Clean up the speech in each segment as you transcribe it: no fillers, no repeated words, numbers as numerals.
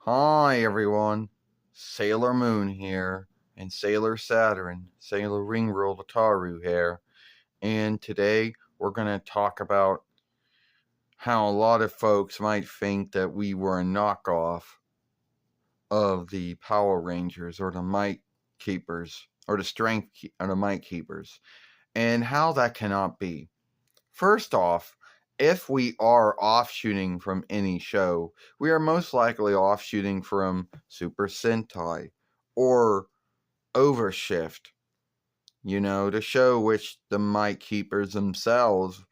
Hi everyone, Sailor Moon here, and Sailor Saturn, Sailor Ringworld Ataru here, and today we're going to talk about how a lot of folks might think that we were a knockoff of the Power Rangers or the Might Keepers, or the or the Might Keepers, and how that cannot be. First off, if we are offshooting from any show, we are most likely offshooting from Super Sentai or Overshift, the show which the Might Keepers themselves,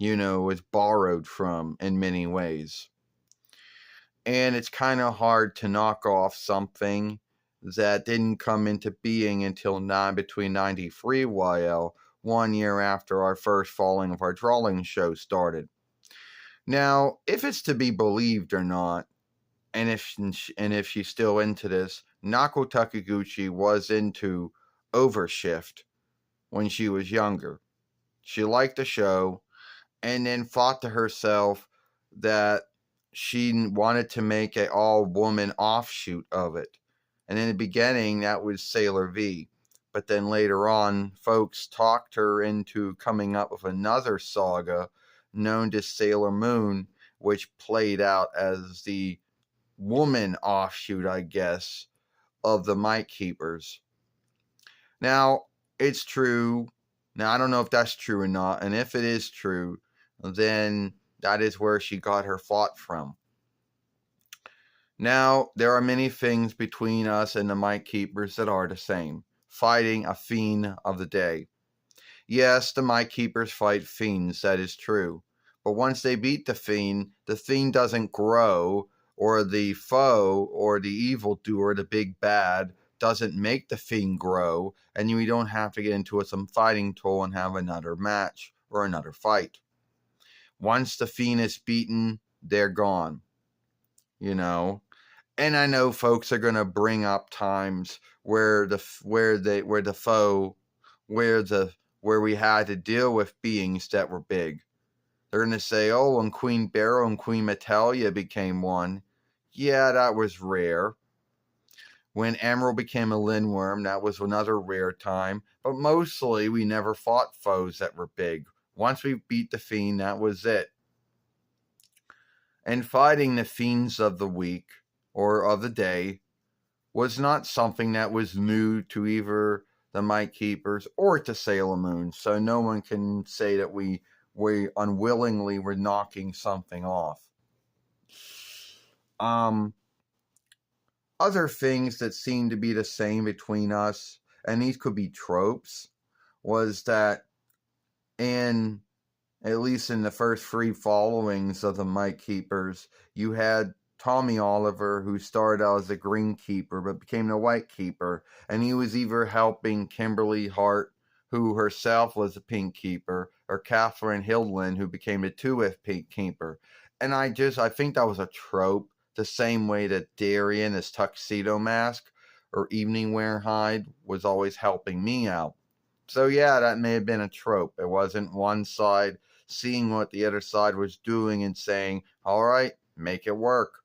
is borrowed from in many ways. And it's kind of hard to knock off something that didn't come into being until between 93 YL, 1 year after our first falling of our drawing show started. Now, if it's to be believed or not, and if she's still into this, Nako Takiguchi was into Overshift when she was younger. She liked the show and then thought to herself that she wanted to make an all-woman offshoot of it. And in the beginning, that was Sailor V. But then later on, folks talked her into coming up with another saga known as Sailor Moon, which played out as the woman offshoot, I guess, of the Might Keepers. Now, it's true. Now, I don't know if that's true or not. And if it is true, then that is where she got her thought from. Now, there are many things between us and the Might Keepers that are the same. Fighting a fiend of the day. Yes, the Might Keepers fight fiends, that is true. But once they beat the fiend doesn't grow, or the foe, or the evildoer, the big bad, doesn't make the fiend grow, and we don't have to get into some fighting tool and have another match or another fight. Once the fiend is beaten, they're gone. And I know folks are gonna bring up times where the foe, where we had to deal with beings that were big. They're gonna say, "Oh, when Queen Beryl and Queen Metallia became one, yeah, that was rare." When Emerald became a Lindworm, that was another rare time. But mostly, we never fought foes that were big. Once we beat the fiend, that was it. And fighting the fiends of the week or of the day was not something that was new to either the Might Keepers or to Sailor Moon. So no one can say that we unwillingly were knocking something off. Other things that seem to be the same between us, and these could be tropes, was that at least in the first three followings of the Might Keepers, you had Tommy Oliver, who started out as a Green Keeper but became the White Keeper, and he was either helping Kimberly Hart, who herself was a Pink Keeper, or Catherine Hildland, who became a 2F Pink Keeper. And I think that was a trope, the same way that Darian, his tuxedo mask or evening wear hide, was always helping me out. So yeah, that may have been a trope. It wasn't one side seeing what the other side was doing and saying, all right, make it work.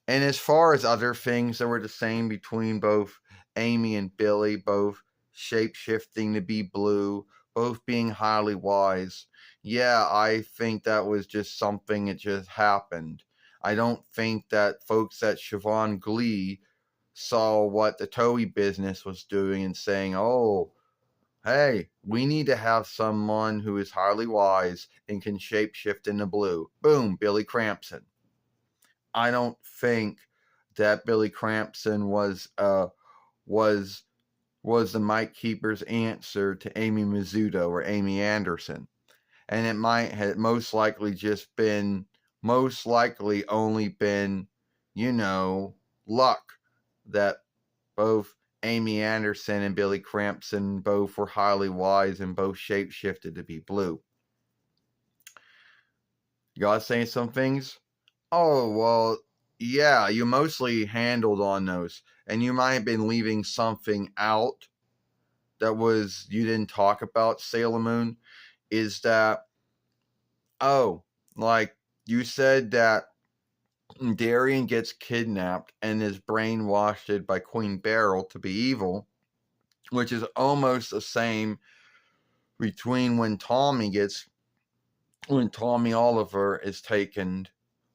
And as far as other things that were the same between both Amy and Billy, both shape-shifting to be blue, both being highly wise, yeah, I think that was just something that just happened. I don't think that folks at Siobhan Glee saw what the Toei business was doing and saying, oh, hey, we need to have someone who is highly wise and can shapeshift into blue. Boom, Billy Crampson. I don't think that Billy Crampson was the Might Keeper's answer to Amy Mizuto or Amy Anderson. And it might have most likely only been, luck that both Amy Anderson and Billy Crampson both were highly wise and both shapeshifted to be blue. You gotta say some things? Oh, well, yeah, you mostly handled on those. And you might have been leaving something out that you didn't talk about, Sailor Moon, is that, like you said that Darian gets kidnapped and is brainwashed by Queen Beryl to be evil, which is almost the same between when Tommy Oliver is taken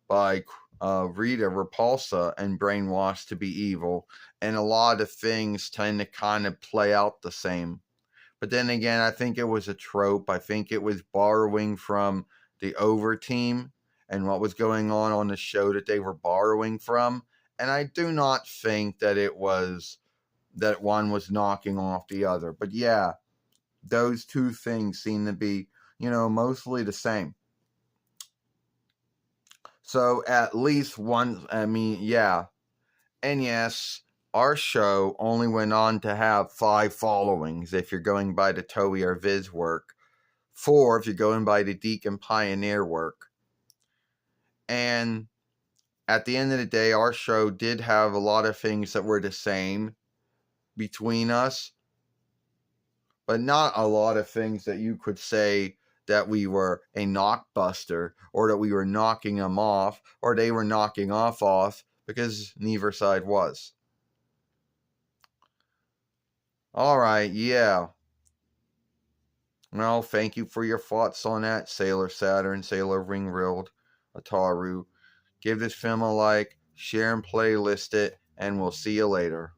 by Rita Repulsa and brainwashed to be evil, and a lot of things tend to kind of play out the same. But then again, I think it was a trope. I think it was borrowing from the Over Team and what was going on the show that they were borrowing from. And I do not think that it was that one was knocking off the other. But yeah, those two things seem to be, mostly the same. So at least one, yeah. And yes, our show only went on to have 5 followings if you're going by the Toei or Viz work, 4 if you're going by the Deacon Pioneer work. And at the end of the day, our show did have a lot of things that were the same between us, but not a lot of things that you could say that we were a knockbuster or that we were knocking them off or they were knocking off, because neither side was. All right, yeah. Well, thank you for your thoughts on that, Sailor Saturn, Sailor Ringworld, Ataru. Give this film a like, share and playlist it, and we'll see you later.